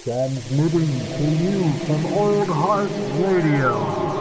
Transmitting to you from Old Heart Radio.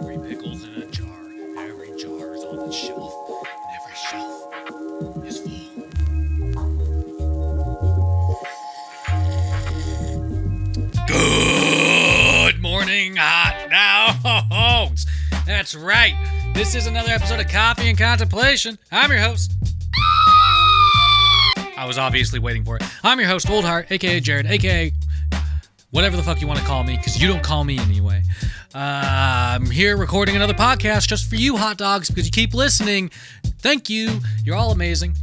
Every pickle's in a jar. Every jar's on the shelf. And every shelf is full. Good morning, hot dogs. That's right. This is another episode of Coffee and Contemplation. I'm your host. I was obviously waiting for it. I'm your host, Old Heart, a.k.a. Jared, a.k.a. whatever the fuck you want to call me, because you don't call me anyway. I'm here recording another podcast just for you, hot dogs, because you keep listening. Thank you. You're all amazing.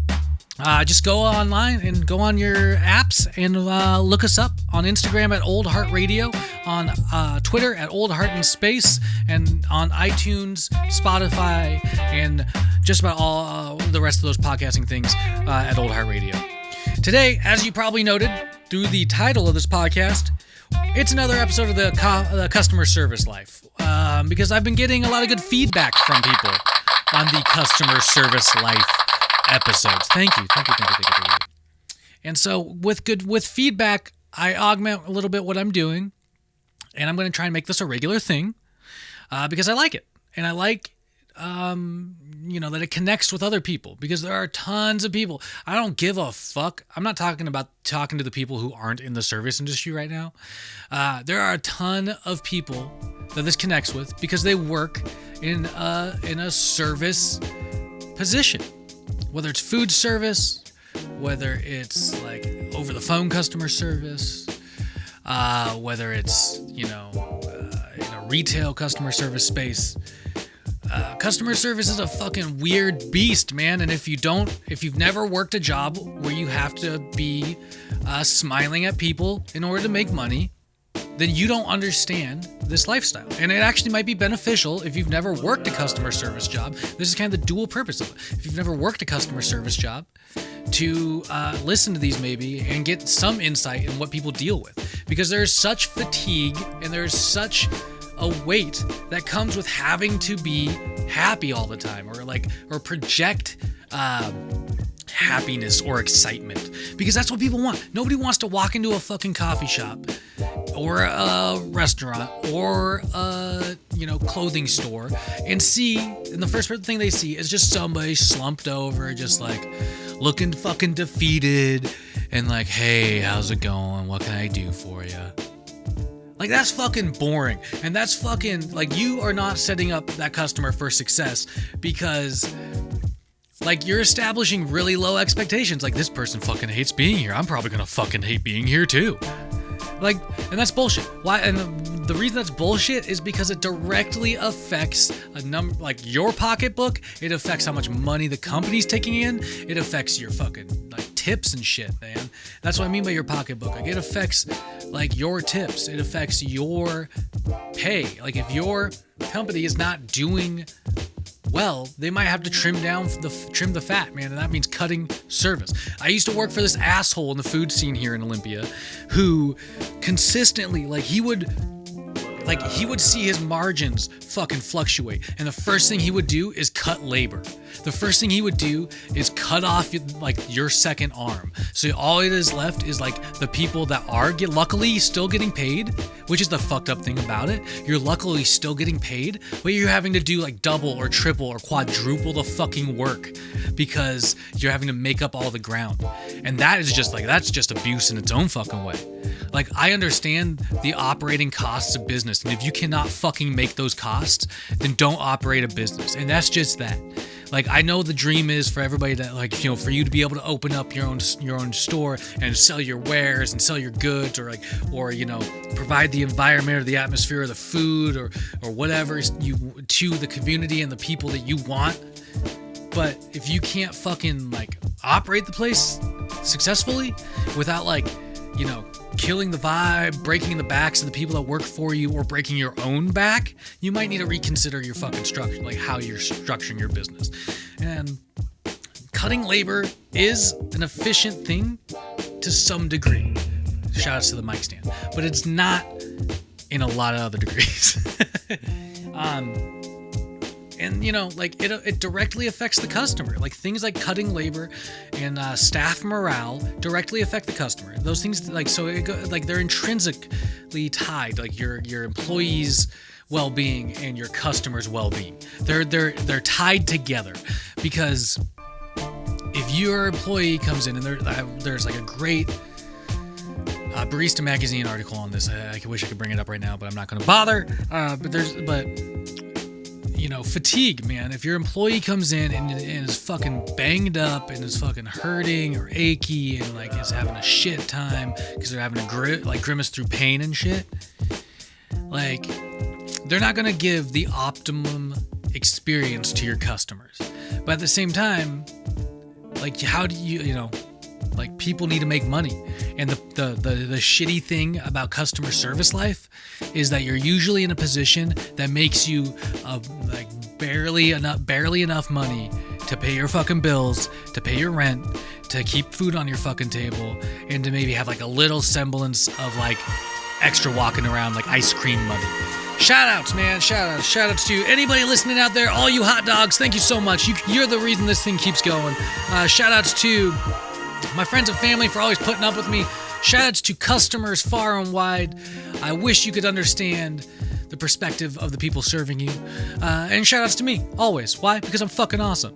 Just go online and go on your apps and look us up on Instagram at Old Heart Radio, on Twitter at Old Heart in Space, and on iTunes, Spotify, and just about all the rest of those podcasting things at Old Heart Radio. Today, as you probably noted through the title of this podcast, it's another episode of the customer service life, because I've been getting a lot of good feedback from people on the customer service life episodes. Thank you. And so with feedback, I augment a little bit what I'm doing, and I'm going to try and make this a regular thing, because I like it, and I like that it connects with other people, because there are tons of people. I don't give a fuck. I'm not talking to the people who aren't in the service industry right now. There are a ton of people that this connects with because they work in a service position, whether it's food service, whether it's like over the phone customer service, whether it's in a retail customer service space. Customer service is a fucking weird beast, man. And if you've never worked a job where you have to be smiling at people in order to make money, then you don't understand this lifestyle. And it actually might be beneficial if you've never worked a customer service job. This is kind of the dual purpose of it. If you've never worked a customer service job, to listen to these maybe and get some insight in what people deal with. Because there's such fatigue and there's such a weight that comes with having to be happy all the time, or project happiness or excitement, because that's what people want. Nobody wants to walk into a fucking coffee shop or a restaurant or a clothing store and the first thing they see is just somebody slumped over, just like looking fucking defeated and like, hey, how's it going? What can I do for you? Like, that's fucking boring. And that's fucking, like, you are not setting up that customer for success, because, like, you're establishing really low expectations. Like, this person fucking hates being here. I'm probably gonna fucking hate being here too. Like, and that's bullshit. Why? And the reason that's bullshit is because it directly affects your pocketbook. It affects how much money the company's taking in. It affects your fucking tips and shit, man. That's what I mean by your pocketbook. Like, it affects your tips. It affects your pay. Like, if your company is not doing well, they might have to trim the fat, man, and that means cutting service. I used to work for this asshole in the food scene here in Olympia who consistently, he would see his margins fucking fluctuate, and the first thing he would do is cut labor. The first thing he would do is cut off your second arm. So all it is left is the people that are luckily still getting paid, which is the fucked up thing about it. You're luckily still getting paid, but you're having to do double or triple or quadruple the fucking work because you're having to make up all the ground. And that is just that's just abuse in its own fucking way. I understand the operating costs of business, and if you cannot fucking make those costs, then don't operate a business. And that's just that. I know the dream is for everybody to for you to be able to open up your own store and sell your wares and sell your goods, or provide the environment or the atmosphere or the food or whatever to the community and the people that you want. But if you can't fucking operate the place successfully without killing the vibe, breaking the backs of the people that work for you, or breaking your own back, you might need to reconsider your fucking structure, how you're structuring your business. And cutting labor is an efficient thing to some degree. Shout outs to the mic stand. But it's not in a lot of other degrees. And, you know, like, it directly affects the customer. Like, things like cutting labor and staff morale directly affect the customer. Those things, like, so like, they're intrinsically tied. Like, your employees' well-being and your customers' well-being. They're tied together, because if your employee comes in, and there's like a great Barista Magazine article on this. I wish I could bring it up right now, but I'm not going to bother. But you know, fatigue, man. If your employee comes in and is fucking banged up and is fucking hurting or achy and like is having a shit time because they're having a grimace through pain and shit, like, they're not gonna give the optimum experience to your customers. But at the same time, like, how do you know, like, people need to make money. And the shitty thing about customer service life is that you're usually in a position that makes you like barely enough money to pay your fucking bills, to pay your rent, to keep food on your fucking table, and to maybe have like a little semblance of like extra walking around, like ice cream money. Shout outs, man. Shout outs to anybody listening out there. All you hot dogs, thank you so much. You're the reason this thing keeps going. Shout outs to my friends and family for always putting up with me. Shoutouts to customers far and wide. I wish you could understand the perspective of the people serving you. And shoutouts to me, always. Why? Because I'm fucking awesome.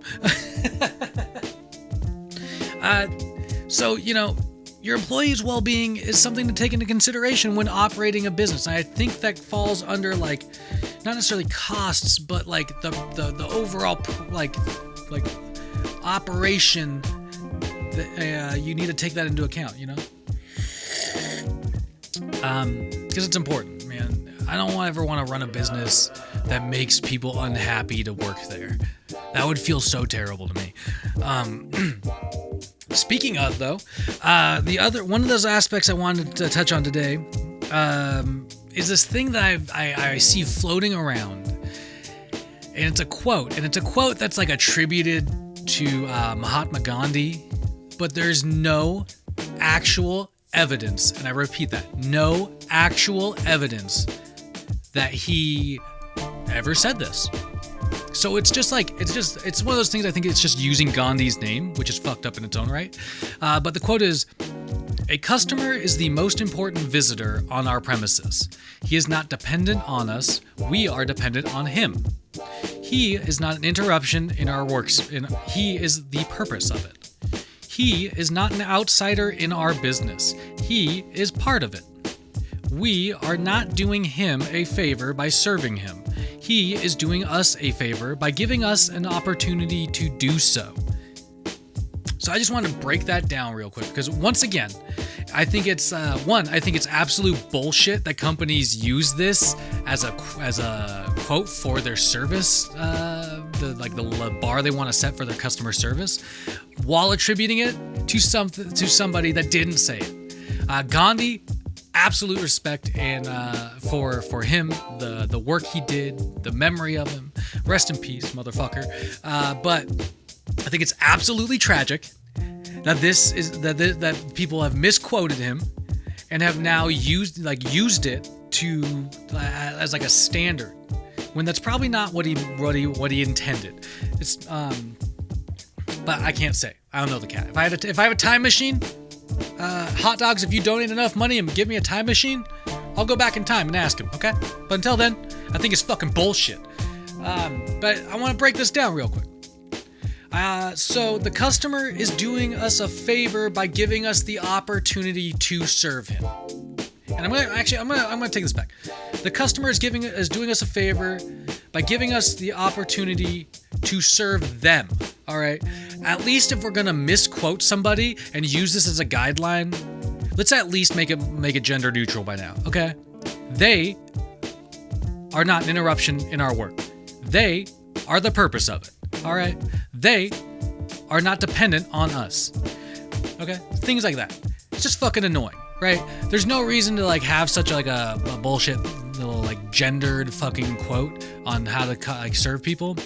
So, you know, your employees' well-being is something to take into consideration when operating a business. And I think that falls under, like, not necessarily costs, but like the overall like operation. You need to take that into account, you know? Because it's important, man. I don't ever want to run a business that makes people unhappy to work there. That would feel so terrible to me. Speaking of, though, one of those aspects I wanted to touch on today is this thing that I see floating around, and it's a quote, that's like attributed to Mahatma Gandhi. But there's no actual evidence, and I repeat that, no actual evidence that he ever said this. So it's one of those things. I think it's just using Gandhi's name, which is fucked up in its own right. But the quote is, "A customer is the most important visitor on our premises. He is not dependent on us. We are dependent on him. He is not an interruption in our works. He is the purpose of it. He is not an outsider in our business. He is part of it. We are not doing him a favor by serving him. He is doing us a favor by giving us an opportunity to do so." So I just want to break that down real quick, because once again, I think it's absolute bullshit that companies use this as a quote for their service, the bar they want to set for their customer service, while attributing it to somebody that didn't say it. Gandhi, absolute respect and for him, the work he did, the memory of him. Rest in peace, motherfucker. But I think it's absolutely tragic that that people have misquoted him and have now used it to as like a standard, when that's probably not what he intended. It's but I can't say. I don't know the cat. If I have a time machine, hot dogs, if you donate enough money and give me a time machine, I'll go back in time and ask him, okay? But until then, I think it's fucking bullshit. But I want to break this down real quick. So the customer is doing us a favor by giving us the opportunity to serve him. And I'm gonna take this back. The customer is doing us a favor by giving us the opportunity to serve them. All right. At least if we're gonna misquote somebody and use this as a guideline, let's at least make it gender neutral by now. Okay. They are not an interruption in our work. They are the purpose of it. All right. They are not dependent on us. Okay. Things like that. It's just fucking annoying, right? There's no reason to have such a bullshit little gendered fucking quote on how to serve people,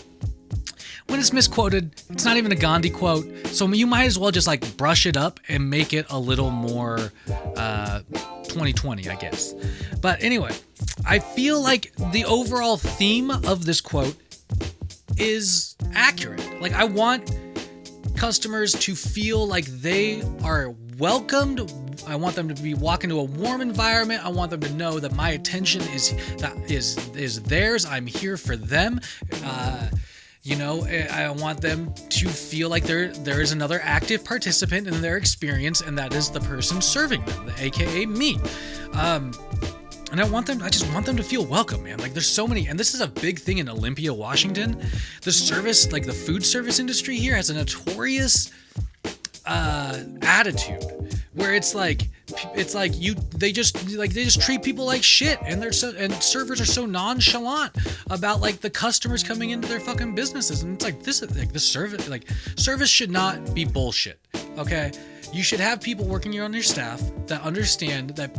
when it's misquoted, it's not even a Gandhi quote. So you might as well just like brush it up and make it a little more 2020, I guess. But anyway, I feel like the overall theme of this quote is accurate. Like, I want customers to feel like they are welcomed. I want them to be walking to a warm environment. I want them to know that my attention is theirs. I'm here for them. I want them to feel like there is another active participant in their experience, and that is the person serving them, aka me. And I just want them to feel welcome, man. Like, there's so many, and this is a big thing in Olympia, Washington. The food service industry here has a notorious attitude where they just treat people like shit, and servers are so nonchalant about like the customers coming into their fucking businesses, and it's like this is like the service should not be bullshit. Okay, you should have people working on your staff that understand that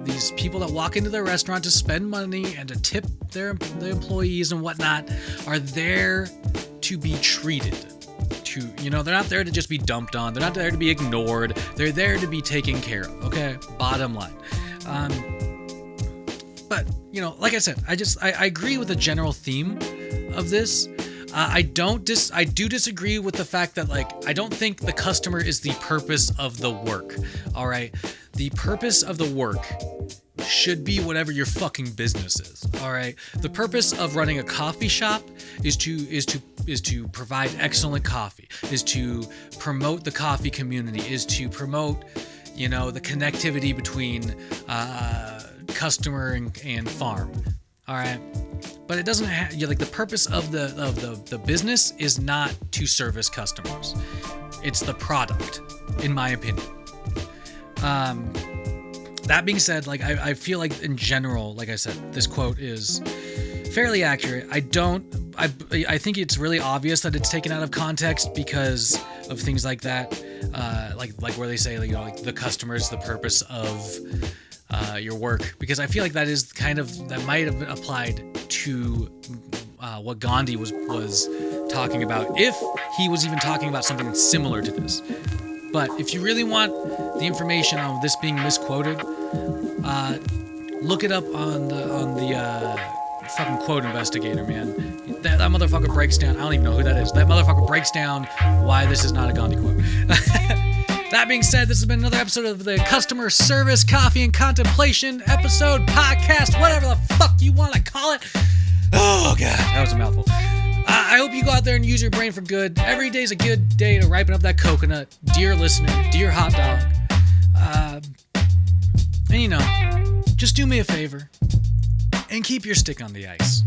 these people that walk into their restaurant to spend money and to tip the employees and whatnot are there to be treated. They're not there to just be dumped on. They're not there to be ignored. They're there to be taken care of. Okay, bottom line. But like I said, I agree with the general theme of this. I do disagree with the fact that I don't think the customer is the purpose of the work. All right, the purpose of the work should be whatever your fucking business is. All right, the purpose of running a coffee shop is to provide excellent coffee, is to promote the coffee community, is to promote the connectivity between customer and farm. All right, but it doesn't have the purpose of the business is not to service customers. It's the product, in my opinion. That being said, I feel like in general, like I said, this quote is fairly accurate. I think it's really obvious that it's taken out of context because of things like that, like where they say the customer is the purpose of your work, because I feel like that might have been applied to what Gandhi was talking about, if he was even talking about something similar to this. But if you really want the information on this being misquoted, look it up on the fucking quote investigator, man. That motherfucker breaks down. I don't even know who that is. That motherfucker breaks down why this is not a Gandhi quote. That being said, this has been another episode of the Customer Service Coffee and Contemplation episode, podcast, whatever the fuck you want to call it. Oh, God, that was a mouthful. I hope you go out there and use your brain for good. Every day's a good day to ripen up that coconut, dear listener, dear hot dog. And just do me a favor and keep your stick on the ice.